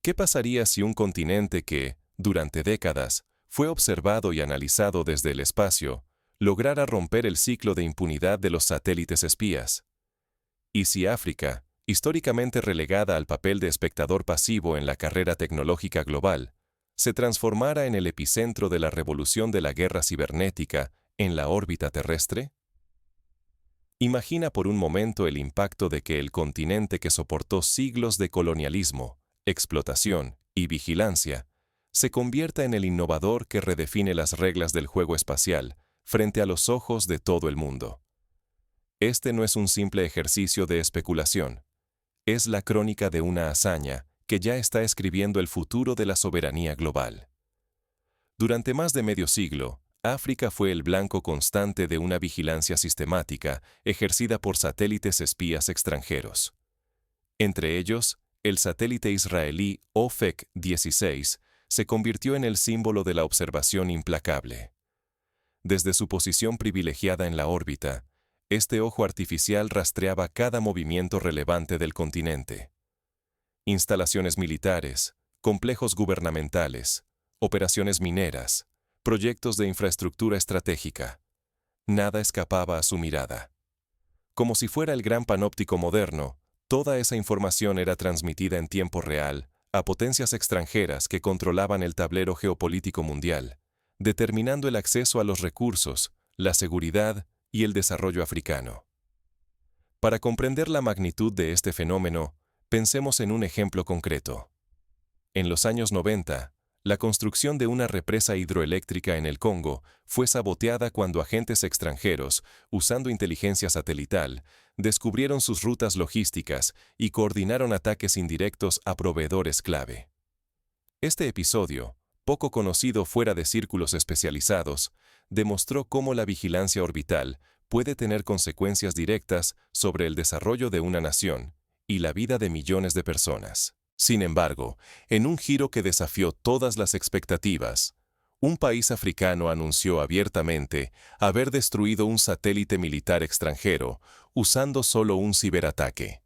¿Qué pasaría si un continente que, durante décadas, fue observado y analizado desde el espacio, lograra romper el ciclo de impunidad de los satélites espías? ¿Y si África, históricamente relegada al papel de espectador pasivo en la carrera tecnológica global, se transformara en el epicentro de la revolución de la guerra cibernética en la órbita terrestre? Imagina por un momento el impacto de que el continente que soportó siglos de colonialismo, explotación y vigilancia se convierta en el innovador que redefine las reglas del juego espacial frente a los ojos de todo el mundo. Este no es un simple ejercicio de especulación, es la crónica de una hazaña que ya está escribiendo el futuro de la soberanía global. Durante más de medio siglo, África fue el blanco constante de una vigilancia sistemática ejercida por satélites espías extranjeros. Entre ellos, el satélite israelí OFEC-16 se convirtió en el símbolo de la observación implacable. Desde su posición privilegiada en la órbita, este ojo artificial rastreaba cada movimiento relevante del continente. Instalaciones militares, complejos gubernamentales, operaciones mineras, proyectos de infraestructura estratégica. Nada escapaba a su mirada. Como si fuera el gran panóptico moderno, toda esa información era transmitida en tiempo real a potencias extranjeras que controlaban el tablero geopolítico mundial, determinando el acceso a los recursos, la seguridad y el desarrollo africano. Para comprender la magnitud de este fenómeno, pensemos en un ejemplo concreto. En los años 90, la construcción de una represa hidroeléctrica en el Congo fue saboteada cuando agentes extranjeros, usando inteligencia satelital, descubrieron sus rutas logísticas y coordinaron ataques indirectos a proveedores clave. Este episodio, poco conocido fuera de círculos especializados, demostró cómo la vigilancia orbital puede tener consecuencias directas sobre el desarrollo de una nación y la vida de millones de personas. Sin embargo, en un giro que desafió todas las expectativas, un país africano anunció abiertamente haber destruido un satélite militar extranjero usando solo un ciberataque.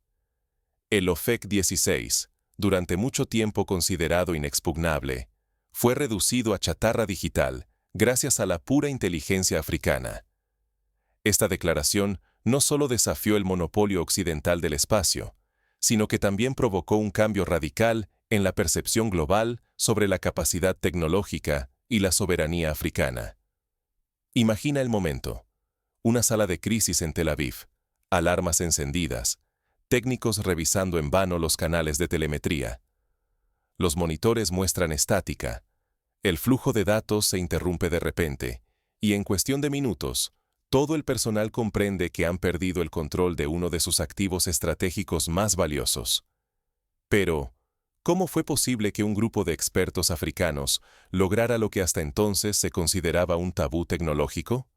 El OFEC-16, durante mucho tiempo considerado inexpugnable, fue reducido a chatarra digital gracias a la pura inteligencia africana. Esta declaración no solo desafió el monopolio occidental del espacio, sino que también provocó un cambio radical en la percepción global sobre la capacidad tecnológica y la soberanía africana. Imagina el momento. Una sala de crisis en Tel Aviv, alarmas encendidas, técnicos revisando en vano los canales de telemetría. Los monitores muestran estática. El flujo de datos se interrumpe de repente, y en cuestión de minutos, todo el personal comprende que han perdido el control de uno de sus activos estratégicos más valiosos. Pero, ¿cómo fue posible que un grupo de expertos africanos lograra lo que hasta entonces se consideraba un tabú tecnológico?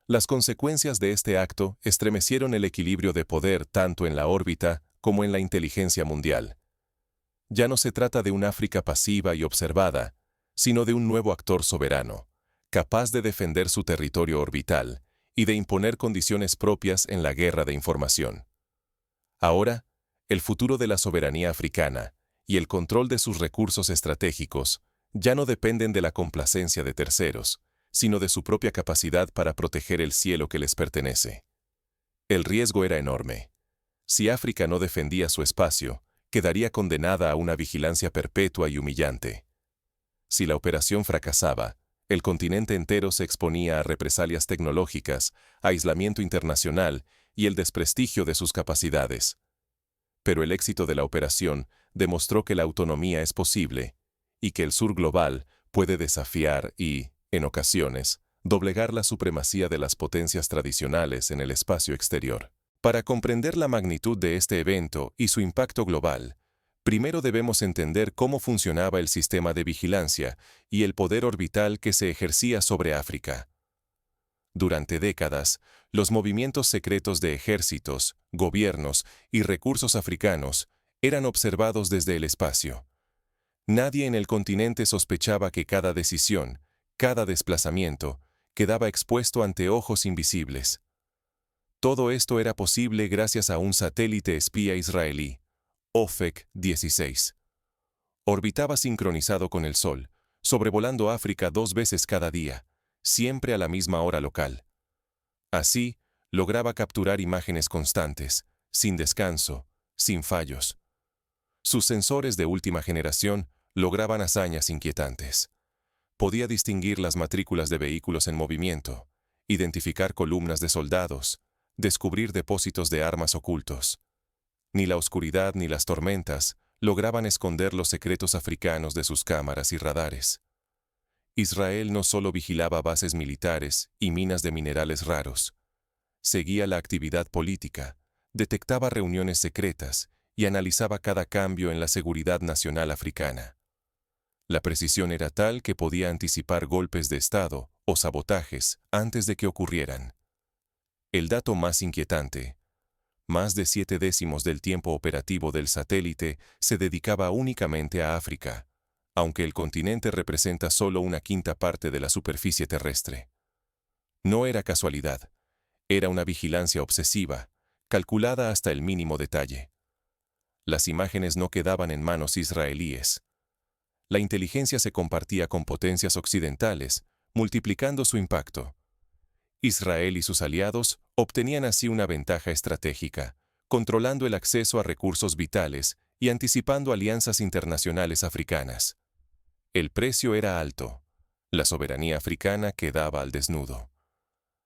Las consecuencias de este acto estremecieron el equilibrio de poder tanto en la órbita como en la inteligencia mundial. Ya no se trata de un África pasiva y observada, sino de un nuevo actor soberano, capaz de defender su territorio orbital y de imponer condiciones propias en la guerra de información. Ahora, el futuro de la soberanía africana y el control de sus recursos estratégicos ya no dependen de la complacencia de terceros, sino de su propia capacidad para proteger el cielo que les pertenece. El riesgo era enorme. Si África no defendía su espacio, quedaría condenada a una vigilancia perpetua y humillante. Si la operación fracasaba, el continente entero se exponía a represalias tecnológicas, aislamiento internacional y el desprestigio de sus capacidades. Pero el éxito de la operación demostró que la autonomía es posible y que el sur global puede desafiar y, en ocasiones, doblegar la supremacía de las potencias tradicionales en el espacio exterior. Para comprender la magnitud de este evento y su impacto global, primero debemos entender cómo funcionaba el sistema de vigilancia y el poder orbital que se ejercía sobre África. Durante décadas, los movimientos secretos de ejércitos, gobiernos y recursos africanos eran observados desde el espacio. Nadie en el continente sospechaba que cada decisión, cada desplazamiento, quedaba expuesto ante ojos invisibles. Todo esto era posible gracias a un satélite espía israelí, OFEC-16. Orbitaba sincronizado con el Sol, sobrevolando África 2 veces cada día, siempre a la misma hora local. Así, lograba capturar imágenes constantes, sin descanso, sin fallos. Sus sensores de última generación lograban hazañas inquietantes. Podía distinguir las matrículas de vehículos en movimiento, identificar columnas de soldados, descubrir depósitos de armas ocultos. Ni la oscuridad ni las tormentas lograban esconder los secretos africanos de sus cámaras y radares. Israel no solo vigilaba bases militares y minas de minerales raros, seguía la actividad política, detectaba reuniones secretas y analizaba cada cambio en la seguridad nacional africana. La precisión era tal que podía anticipar golpes de Estado o sabotajes antes de que ocurrieran. El dato más inquietante: más de 7/10 del tiempo operativo del satélite se dedicaba únicamente a África, aunque el continente representa solo 1/5 parte de la superficie terrestre. No era casualidad, era una vigilancia obsesiva, calculada hasta el mínimo detalle. Las imágenes no quedaban en manos israelíes. La inteligencia se compartía con potencias occidentales, multiplicando su impacto. Israel y sus aliados obtenían así una ventaja estratégica, controlando el acceso a recursos vitales y anticipando alianzas internacionales africanas. El precio era alto. La soberanía africana quedaba al desnudo.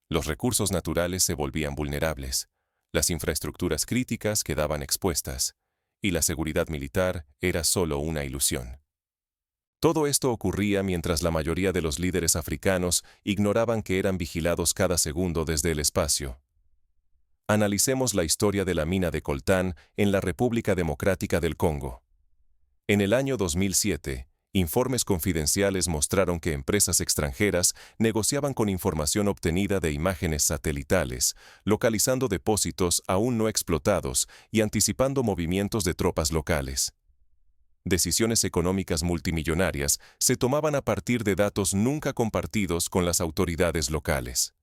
Los recursos naturales se volvían vulnerables, las infraestructuras críticas quedaban expuestas, y la seguridad militar era solo una ilusión. Todo esto ocurría mientras la mayoría de los líderes africanos ignoraban que eran vigilados cada segundo desde el espacio. Analicemos la historia de la mina de coltán en la República Democrática del Congo. En el año 2007, informes confidenciales mostraron que empresas extranjeras negociaban con información obtenida de imágenes satelitales, localizando depósitos aún no explotados y anticipando movimientos de tropas locales. Decisiones económicas multimillonarias se tomaban a partir de datos nunca compartidos con las autoridades locales.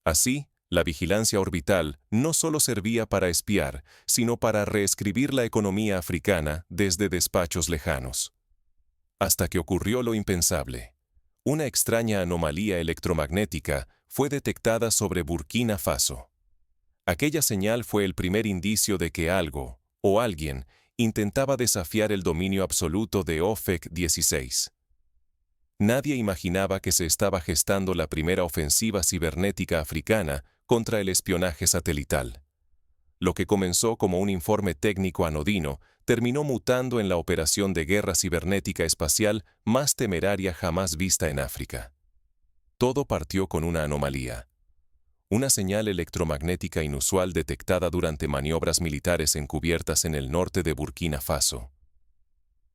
Así, la vigilancia orbital no solo servía para espiar, sino para reescribir la economía africana desde despachos lejanos. Hasta que ocurrió lo impensable. Una extraña anomalía electromagnética fue detectada sobre Burkina Faso. Aquella señal fue el primer indicio de que algo, o alguien, intentaba desafiar el dominio absoluto de OFEC 16. Nadie imaginaba que se estaba gestando la primera ofensiva cibernética africana contra el espionaje satelital. Lo que comenzó como un informe técnico anodino terminó mutando en la operación de guerra cibernética espacial más temeraria jamás vista en África. Todo partió con una anomalía. Una señal electromagnética inusual detectada durante maniobras militares encubiertas en el norte de Burkina Faso.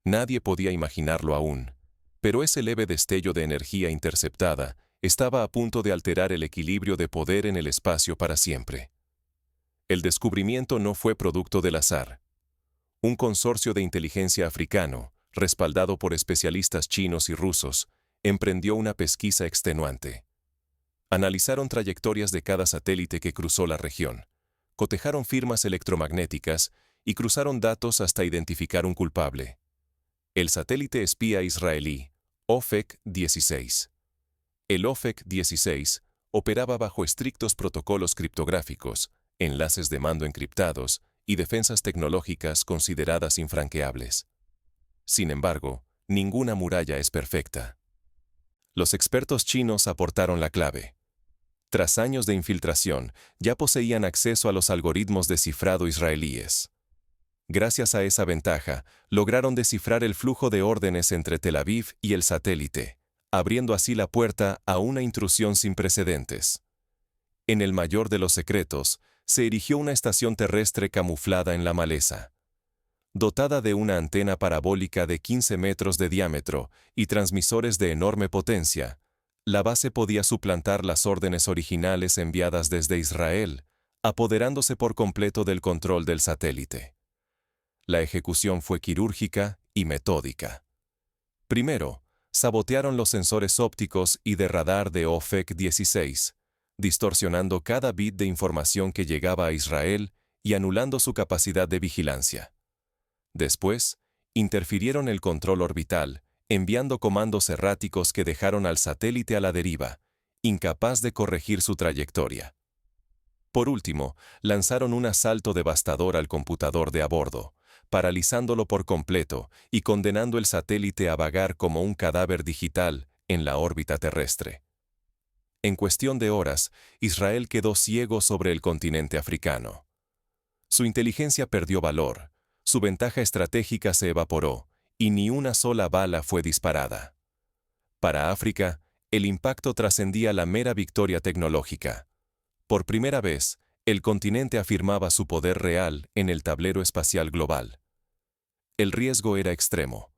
Nadie podía imaginarlo aún, pero ese leve destello de energía interceptada estaba a punto de alterar el equilibrio de poder en el espacio para siempre. El descubrimiento no fue producto del azar. Un consorcio de inteligencia africano, respaldado por especialistas chinos y rusos, emprendió una pesquisa extenuante. Analizaron trayectorias de cada satélite que cruzó la región, cotejaron firmas electromagnéticas y cruzaron datos hasta identificar un culpable: el satélite espía israelí, OFEC 16. El OFEC 16 operaba bajo estrictos protocolos criptográficos, enlaces de mando encriptados y defensas tecnológicas consideradas infranqueables. Sin embargo, ninguna muralla es perfecta. Los expertos chinos aportaron la clave. Tras años de infiltración, ya poseían acceso a los algoritmos de cifrado israelíes. Gracias a esa ventaja, lograron descifrar el flujo de órdenes entre Tel Aviv y el satélite, abriendo así la puerta a una intrusión sin precedentes. En el mayor de los secretos, se erigió una estación terrestre camuflada en la maleza. Dotada de una antena parabólica de 15 metros de diámetro y transmisores de enorme potencia, la base podía suplantar las órdenes originales enviadas desde Israel, apoderándose por completo del control del satélite. La ejecución fue quirúrgica y metódica. Primero, sabotearon los sensores ópticos y de radar de OFEC 16, distorsionando cada bit de información que llegaba a Israel y anulando su capacidad de vigilancia. Después, interfirieron el control orbital, enviando comandos erráticos que dejaron al satélite a la deriva, incapaz de corregir su trayectoria. Por último, lanzaron un asalto devastador al computador de a bordo, paralizándolo por completo y condenando el satélite a vagar como un cadáver digital en la órbita terrestre. En cuestión de horas, Israel quedó ciego sobre el continente africano. Su inteligencia perdió valor, su ventaja estratégica se evaporó, y ni una sola bala fue disparada. Para África, el impacto trascendía la mera victoria tecnológica. Por primera vez, el continente afirmaba su poder real en el tablero espacial global. El riesgo era extremo.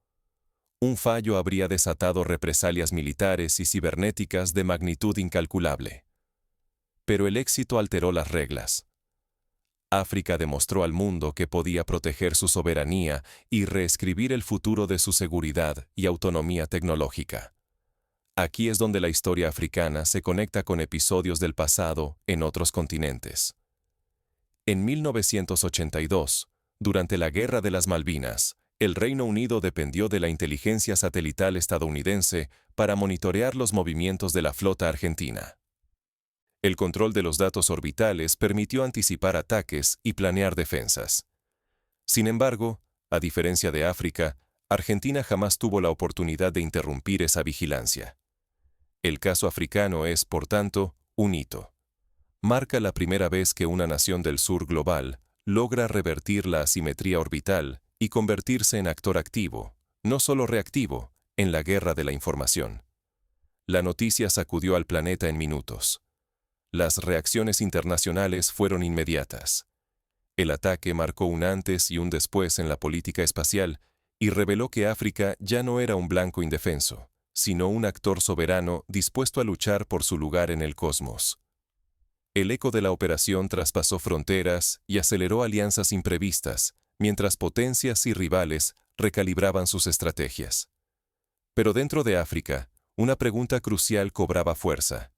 Un fallo habría desatado represalias militares y cibernéticas de magnitud incalculable. Pero el éxito alteró las reglas. África demostró al mundo que podía proteger su soberanía y reescribir el futuro de su seguridad y autonomía tecnológica. Aquí es donde la historia africana se conecta con episodios del pasado en otros continentes. En 1982, durante la Guerra de las Malvinas, el Reino Unido dependió de la inteligencia satelital estadounidense para monitorear los movimientos de la flota argentina. El control de los datos orbitales permitió anticipar ataques y planear defensas. Sin embargo, a diferencia de África, Argentina jamás tuvo la oportunidad de interrumpir esa vigilancia. El caso africano es, por tanto, un hito. Marca la primera vez que una nación del sur global logra revertir la asimetría orbital y convertirse en actor activo, no solo reactivo, en la guerra de la información. La noticia sacudió al planeta en minutos. Las reacciones internacionales fueron inmediatas. El ataque marcó un antes y un después en la política espacial y reveló que África ya no era un blanco indefenso, sino un actor soberano dispuesto a luchar por su lugar en el cosmos. El eco de la operación traspasó fronteras y aceleró alianzas imprevistas, mientras potencias y rivales recalibraban sus estrategias. Pero dentro de África, una pregunta crucial cobraba fuerza.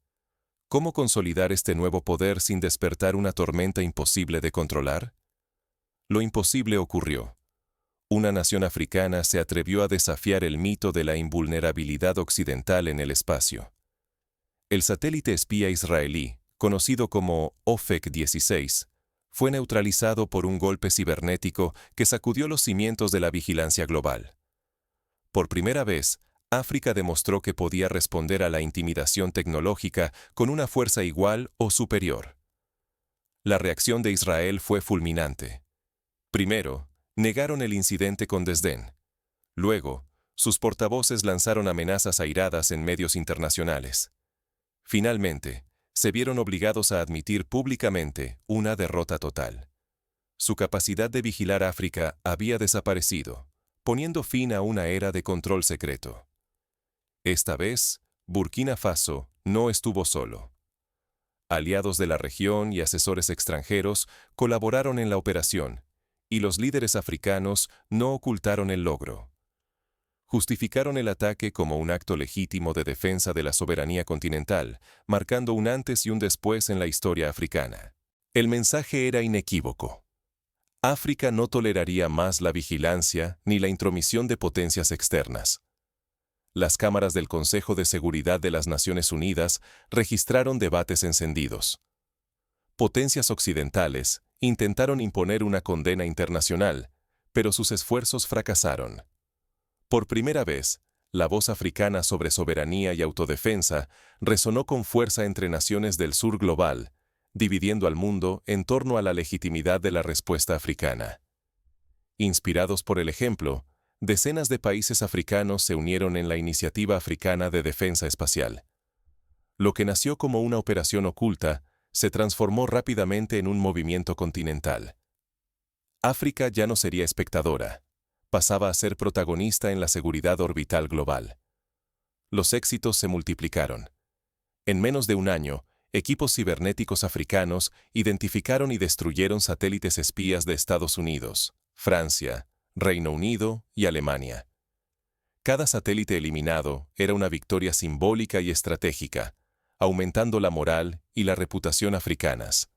¿Cómo consolidar este nuevo poder sin despertar una tormenta imposible de controlar? Lo imposible ocurrió. Una nación africana se atrevió a desafiar el mito de la invulnerabilidad occidental en el espacio. El satélite espía israelí, conocido como OFEC-16, fue neutralizado por un golpe cibernético que sacudió los cimientos de la vigilancia global. Por primera vez, África demostró que podía responder a la intimidación tecnológica con una fuerza igual o superior. La reacción de Israel fue fulminante. Primero, negaron el incidente con desdén. Luego, sus portavoces lanzaron amenazas airadas en medios internacionales. Finalmente, se vieron obligados a admitir públicamente una derrota total. Su capacidad de vigilar África había desaparecido, poniendo fin a una era de control secreto. Esta vez, Burkina Faso no estuvo solo. Aliados de la región y asesores extranjeros colaboraron en la operación, y los líderes africanos no ocultaron el logro. Justificaron el ataque como un acto legítimo de defensa de la soberanía continental, marcando un antes y un después en la historia africana. El mensaje era inequívoco. África no toleraría más la vigilancia ni la intromisión de potencias externas. Las cámaras del Consejo de Seguridad de las Naciones Unidas registraron debates encendidos. Potencias occidentales intentaron imponer una condena internacional, pero sus esfuerzos fracasaron. Por primera vez, la voz africana sobre soberanía y autodefensa resonó con fuerza entre naciones del sur global, dividiendo al mundo en torno a la legitimidad de la respuesta africana. Inspirados por el ejemplo, decenas de países africanos se unieron en la Iniciativa Africana de Defensa Espacial. Lo que nació como una operación oculta se transformó rápidamente en un movimiento continental. África ya no sería espectadora, pasaba a ser protagonista en la seguridad orbital global. Los éxitos se multiplicaron. En menos de un año, equipos cibernéticos africanos identificaron y destruyeron satélites espías de Estados Unidos, Francia, Reino Unido y Alemania. Cada satélite eliminado era una victoria simbólica y estratégica, aumentando la moral y la reputación africanas.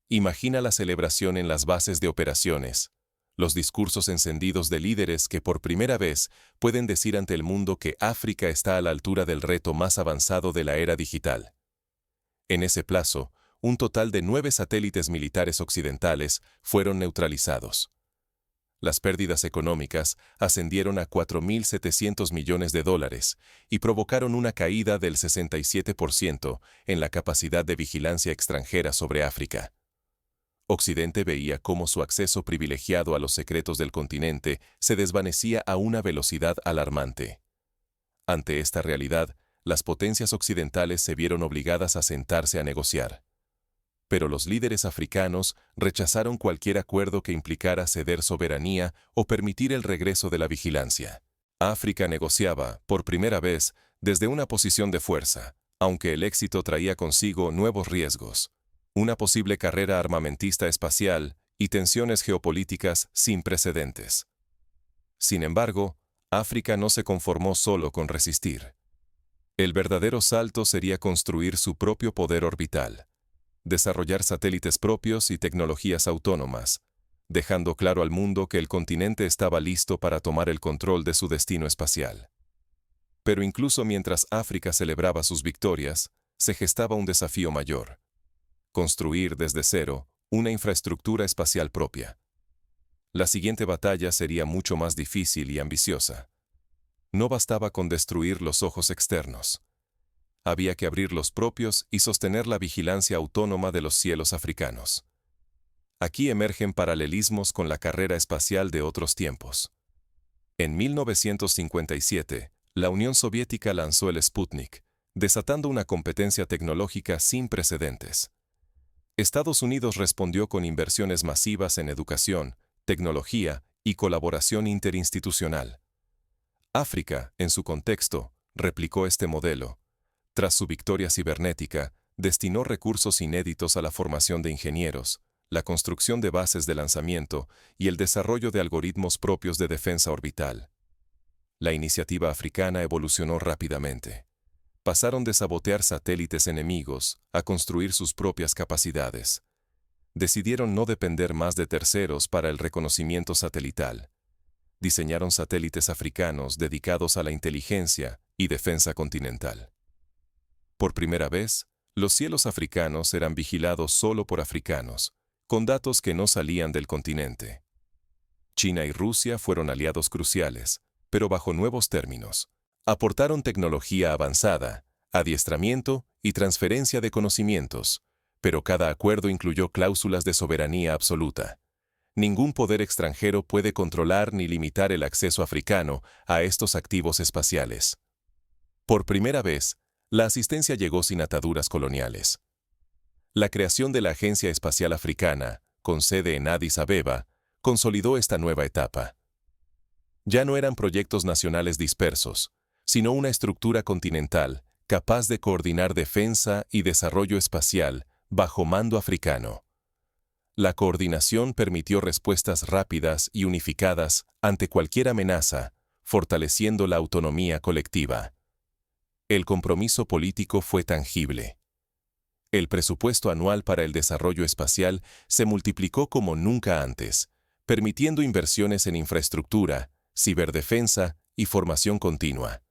Imagina la celebración en las bases de operaciones, Los discursos encendidos de líderes que por primera vez pueden decir ante el mundo que África está a la altura del reto más avanzado de la era digital. En ese plazo, un total de 9 satélites militares occidentales fueron neutralizados. Las pérdidas económicas ascendieron a $4.700 millones y provocaron una caída del 67% en la capacidad de vigilancia extranjera sobre África. Occidente veía cómo su acceso privilegiado a los secretos del continente se desvanecía a una velocidad alarmante. Ante esta realidad, las potencias occidentales se vieron obligadas a sentarse a negociar. Pero los líderes africanos rechazaron cualquier acuerdo que implicara ceder soberanía o permitir el regreso de la vigilancia. África negociaba, por primera vez, desde una posición de fuerza, aunque el éxito traía consigo nuevos riesgos, una posible carrera armamentista espacial y tensiones geopolíticas sin precedentes. Sin embargo, África no se conformó solo con resistir. El verdadero salto sería construir su propio poder orbital, desarrollar satélites propios y tecnologías autónomas, dejando claro al mundo que el continente estaba listo para tomar el control de su destino espacial. Pero incluso mientras África celebraba sus victorias, se gestaba un desafío mayor: construir desde cero una infraestructura espacial propia. La siguiente batalla sería mucho más difícil y ambiciosa. No bastaba con destruir los ojos externos. Había que abrir los propios y sostener la vigilancia autónoma de los cielos africanos. Aquí emergen paralelismos con la carrera espacial de otros tiempos. En 1957, la Unión Soviética lanzó el Sputnik, desatando una competencia tecnológica sin precedentes. Estados Unidos respondió con inversiones masivas en educación, tecnología y colaboración interinstitucional. África, en su contexto, replicó este modelo. Tras su victoria cibernética, destinó recursos inéditos a la formación de ingenieros, la construcción de bases de lanzamiento y el desarrollo de algoritmos propios de defensa orbital. La iniciativa africana evolucionó rápidamente. Pasaron de sabotear satélites enemigos a construir sus propias capacidades. Decidieron no depender más de terceros para el reconocimiento satelital. Diseñaron satélites africanos dedicados a la inteligencia y defensa continental. Por primera vez, los cielos africanos eran vigilados solo por africanos, con datos que no salían del continente. China y Rusia fueron aliados cruciales, pero bajo nuevos términos. Aportaron tecnología avanzada, adiestramiento y transferencia de conocimientos, pero cada acuerdo incluyó cláusulas de soberanía absoluta. Ningún poder extranjero puede controlar ni limitar el acceso africano a estos activos espaciales. Por primera vez, la asistencia llegó sin ataduras coloniales. La creación de la Agencia Espacial Africana, con sede en Addis Abeba, consolidó esta nueva etapa. Ya no eran proyectos nacionales dispersos, sino una estructura continental capaz de coordinar defensa y desarrollo espacial bajo mando africano. La coordinación permitió respuestas rápidas y unificadas ante cualquier amenaza, fortaleciendo la autonomía colectiva. El compromiso político fue tangible. El presupuesto anual para el desarrollo espacial se multiplicó como nunca antes, permitiendo inversiones en infraestructura, ciberdefensa y formación continua.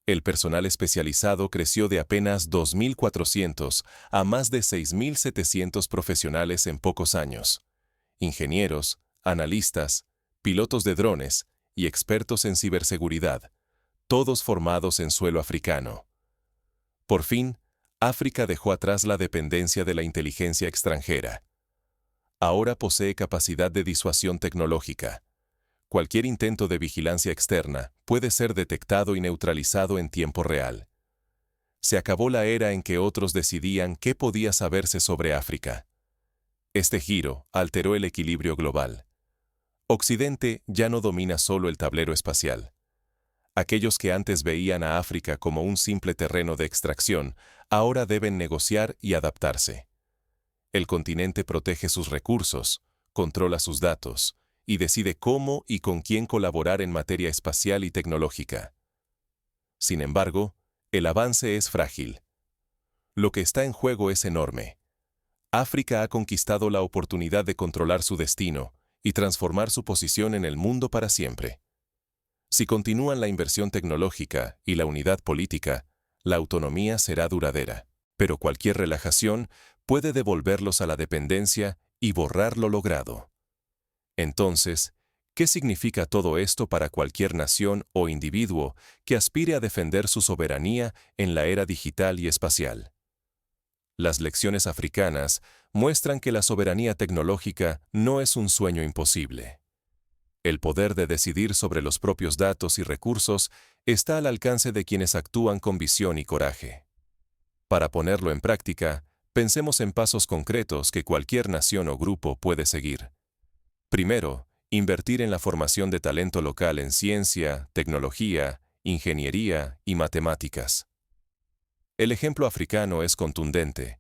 El personal especializado creció de apenas 2.400 a más de 6.700 profesionales en pocos años. Ingenieros, analistas, pilotos de drones y expertos en ciberseguridad, todos formados en suelo africano. Por fin, África dejó atrás la dependencia de la inteligencia extranjera. Ahora posee capacidad de disuasión tecnológica. Cualquier intento de vigilancia externa puede ser detectado y neutralizado en tiempo real. Se acabó la era en que otros decidían qué podía saberse sobre África. Este giro alteró el equilibrio global. Occidente ya no domina solo el tablero espacial. Aquellos que antes veían a África como un simple terreno de extracción, ahora deben negociar y adaptarse. El continente protege sus recursos, controla sus datos, y decide cómo y con quién colaborar en materia espacial y tecnológica. Sin embargo, el avance es frágil. Lo que está en juego es enorme. África ha conquistado la oportunidad de controlar su destino, y transformar su posición en el mundo para siempre. Si continúan la inversión tecnológica y la unidad política, la autonomía será duradera, pero cualquier relajación puede devolverlos a la dependencia y borrar lo logrado. Entonces, ¿qué significa todo esto para cualquier nación o individuo que aspire a defender su soberanía en la era digital y espacial? Las lecciones africanas muestran que la soberanía tecnológica no es un sueño imposible. El poder de decidir sobre los propios datos y recursos está al alcance de quienes actúan con visión y coraje. Para ponerlo en práctica, pensemos en pasos concretos que cualquier nación o grupo puede seguir. Primero, invertir en la formación de talento local en ciencia, tecnología, ingeniería y matemáticas. El ejemplo africano es contundente.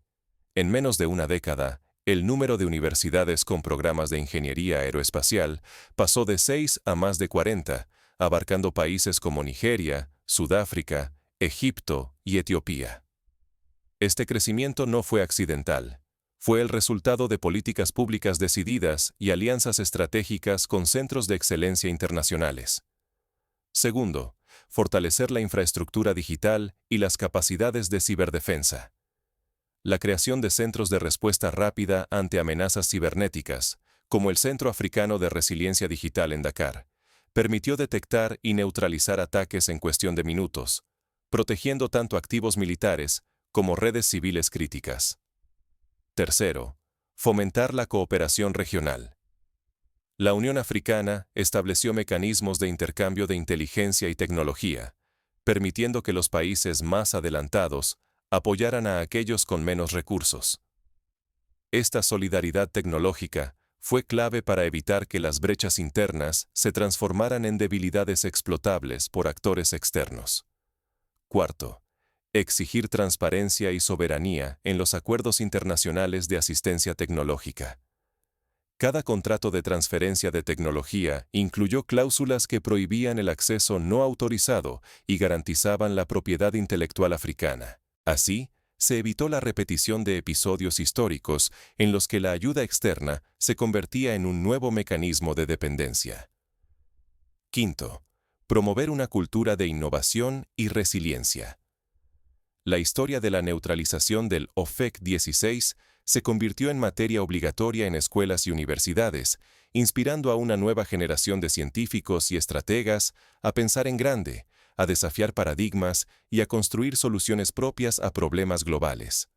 En menos de una década, el número de universidades con programas de ingeniería aeroespacial pasó de 6 a más de 40, abarcando países como Nigeria, Sudáfrica, Egipto y Etiopía. Este crecimiento no fue accidental. Fue el resultado de políticas públicas decididas y alianzas estratégicas con centros de excelencia internacionales. Segundo, fortalecer la infraestructura digital y las capacidades de ciberdefensa. La creación de centros de respuesta rápida ante amenazas cibernéticas, como el Centro Africano de Resiliencia Digital en Dakar, permitió detectar y neutralizar ataques en cuestión de minutos, protegiendo tanto activos militares como redes civiles críticas. Tercero, fomentar la cooperación regional. La Unión Africana estableció mecanismos de intercambio de inteligencia y tecnología, permitiendo que los países más adelantados apoyaran a aquellos con menos recursos. Esta solidaridad tecnológica fue clave para evitar que las brechas internas se transformaran en debilidades explotables por actores externos. Cuarto, exigir transparencia y soberanía en los acuerdos internacionales de asistencia tecnológica. Cada contrato de transferencia de tecnología incluyó cláusulas que prohibían el acceso no autorizado y garantizaban la propiedad intelectual africana. Así, se evitó la repetición de episodios históricos en los que la ayuda externa se convertía en un nuevo mecanismo de dependencia. Quinto, promover una cultura de innovación y resiliencia. La historia de la neutralización del OFEC-16 se convirtió en materia obligatoria en escuelas y universidades, inspirando a una nueva generación de científicos y estrategas a pensar en grande, a desafiar paradigmas y a construir soluciones propias a problemas globales.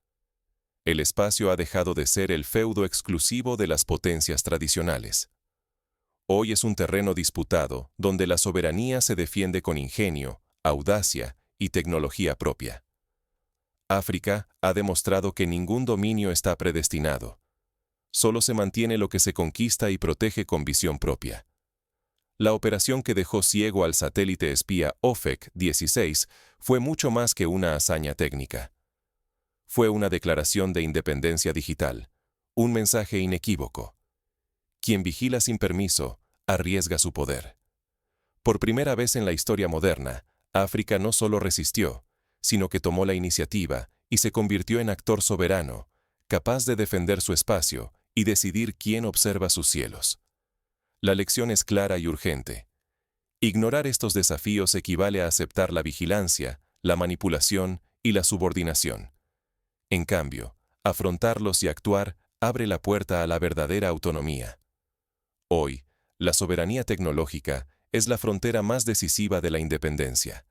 El espacio ha dejado de ser el feudo exclusivo de las potencias tradicionales. Hoy es un terreno disputado donde la soberanía se defiende con ingenio, audacia y tecnología propia. África ha demostrado que ningún dominio está predestinado. Solo se mantiene lo que se conquista y protege con visión propia. La operación que dejó ciego al satélite espía OFEC-16 fue mucho más que una hazaña técnica. Fue una declaración de independencia digital, un mensaje inequívoco. Quien vigila sin permiso, arriesga su poder. Por primera vez en la historia moderna, África no solo resistió, sino que tomó la iniciativa y se convirtió en actor soberano, capaz de defender su espacio y decidir quién observa sus cielos. La lección es clara y urgente. Ignorar estos desafíos equivale a aceptar la vigilancia, la manipulación y la subordinación. En cambio, afrontarlos y actuar abre la puerta a la verdadera autonomía. Hoy, la soberanía tecnológica es la frontera más decisiva de la independencia.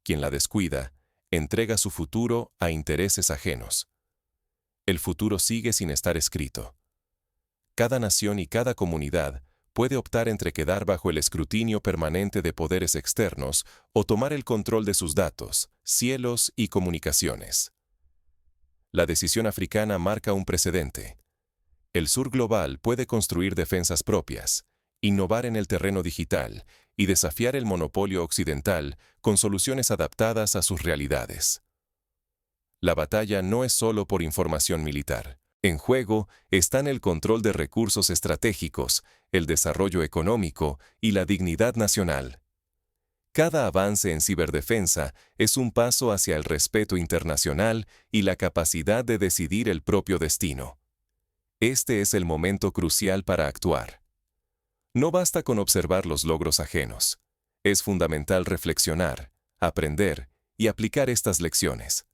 Quien la descuida, entrega su futuro a intereses ajenos. El futuro sigue sin estar escrito. Cada nación y cada comunidad puede optar entre quedar bajo el escrutinio permanente de poderes externos o tomar el control de sus datos, cielos y comunicaciones. La decisión africana marca un precedente. El sur global puede construir defensas propias, innovar en el terreno digital y desafiar el monopolio occidental con soluciones adaptadas a sus realidades. La batalla no es solo por información militar. En juego están el control de recursos estratégicos, el desarrollo económico y la dignidad nacional. Cada avance en ciberdefensa es un paso hacia el respeto internacional y la capacidad de decidir el propio destino. Este es el momento crucial para actuar. No basta con observar los logros ajenos. Es fundamental reflexionar, aprender y aplicar estas lecciones.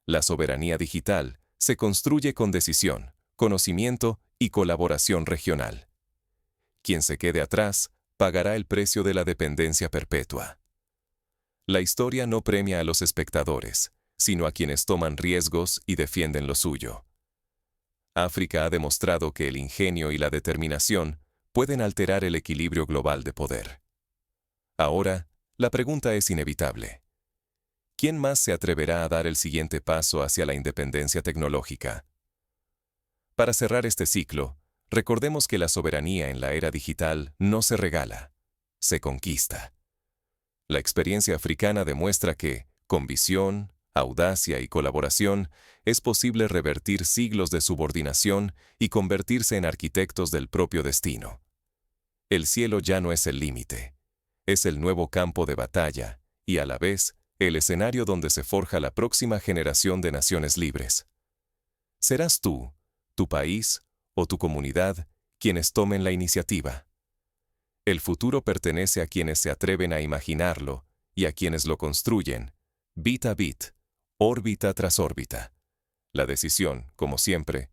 La soberanía digital se construye con decisión, conocimiento y colaboración regional. Quien se quede atrás pagará el precio de la dependencia perpetua. La historia no premia a los espectadores, sino a quienes toman riesgos y defienden lo suyo. África ha demostrado que el ingenio y la determinación pueden alterar el equilibrio global de poder. Ahora, la pregunta es inevitable. ¿Quién más se atreverá a dar el siguiente paso hacia la independencia tecnológica? Para cerrar este ciclo, recordemos que la soberanía en la era digital no se regala, se conquista. La experiencia africana demuestra que, con visión, audacia y colaboración, es posible revertir siglos de subordinación y convertirse en arquitectos del propio destino. El cielo ya no es el límite, es el nuevo campo de batalla y, a la vez, el escenario donde se forja la próxima generación de naciones libres. Serás tú, tu país o tu comunidad quienes tomen la iniciativa. El futuro pertenece a quienes se atreven a imaginarlo y a quienes lo construyen, bit a bit, órbita tras órbita. La decisión, como siempre,